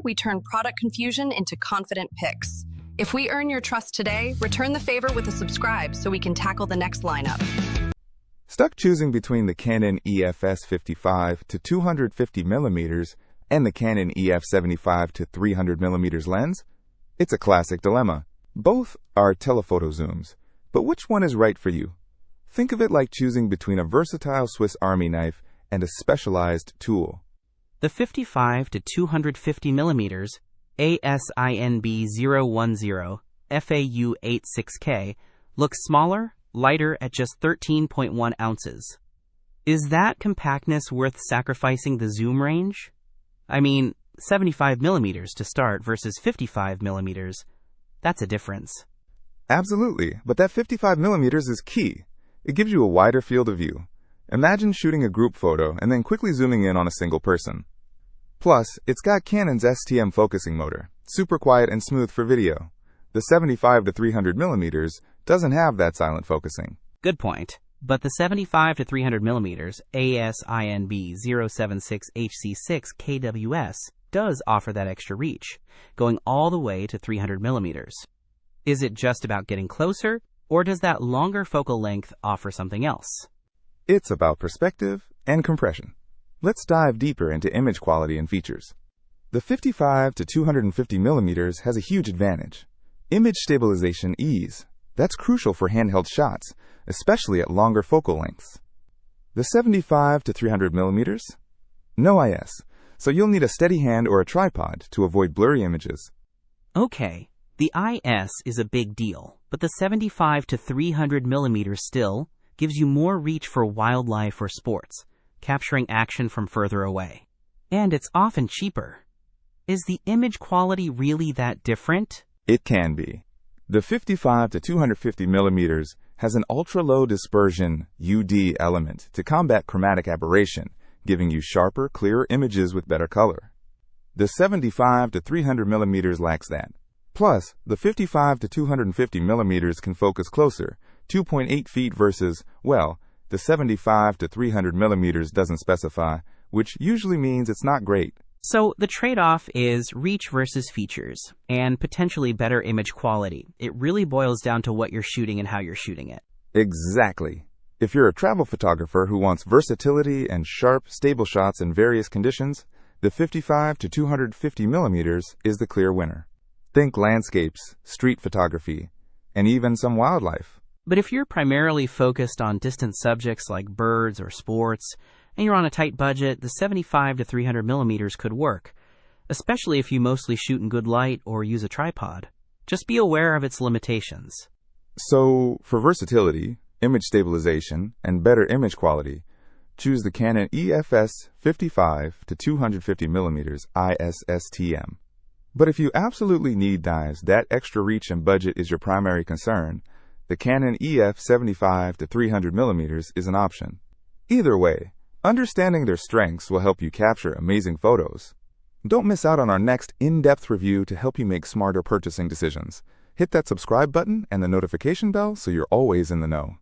we turn product confusion into confident picks. If we earn your trust today, return the favor with a subscribe so we can tackle the next lineup. Stuck choosing between the Canon EF-S 55 to 250 mm and the Canon EF-75 to 300 mm lens? It's a classic dilemma. Both are telephoto zooms, but which one is right for you? Think of it like choosing between a versatile Swiss Army knife and a specialized tool. The 55 to 250 mm ASINB 010 FAU 86K looks smaller, lighter at just 13.1 ounces. Is that compactness worth sacrificing the zoom range? I mean, 75 mm to start versus 55 mm. That's a difference. Absolutely, but that 55 mm is key. It gives you a wider field of view. Imagine shooting a group photo and then quickly zooming in on a single person. Plus, it's got Canon's STM focusing motor, super quiet and smooth for video. The 75 to 300 mm doesn't have that silent focusing. Good point. But the 75 to 300 mm ASINB 076 HC6 KWS does offer that extra reach, going all the way to 300 mm. Is it just about getting closer, or does that longer focal length offer something else? It's about perspective and compression. Let's dive deeper into image quality and features. The 55 to 250 mm has a huge advantage. Image stabilization ease. That's crucial for handheld shots, especially at longer focal lengths. The 75 to 300 mm? No IS, so you'll need a steady hand or a tripod to avoid blurry images. Okay, the IS is a big deal, but the 75 to 300 mm still gives you more reach for wildlife or sports, capturing action from further away. And it's often cheaper. Is the image quality really that different? It can be. The 55 to 250 mm has an ultra-low dispersion UD element to combat chromatic aberration, giving you sharper, clearer images with better color. The 75 to 300 mm lacks that. Plus, the 55 to 250 mm can focus closer, 2.8 feet versus, well, the 75 to 300 mm doesn't specify, which usually means it's not great. So the trade-off is reach versus features, and potentially better image quality. It really boils down to what you're shooting and how you're shooting it. Exactly. If you're a travel photographer who wants versatility and sharp, stable shots in various conditions, the 55 to 250 mm is the clear winner. Think landscapes, street photography, and even some wildlife. But if you're primarily focused on distant subjects like birds or sports, and you're on a tight budget, the 75 to 300 mm could work, especially if you mostly shoot in good light or use a tripod. Just be aware of its limitations. So, for versatility, image stabilization, and better image quality, choose the Canon EF-S 55 to 250 mm ISSTM. But if you absolutely need dies, that extra reach and budget is your primary concern, the Canon EF-75 to 300 mm is an option. Either way, understanding their strengths will help you capture amazing photos. Don't miss out on our next in-depth review to help you make smarter purchasing decisions. Hit that subscribe button and the notification bell so you're always in the know.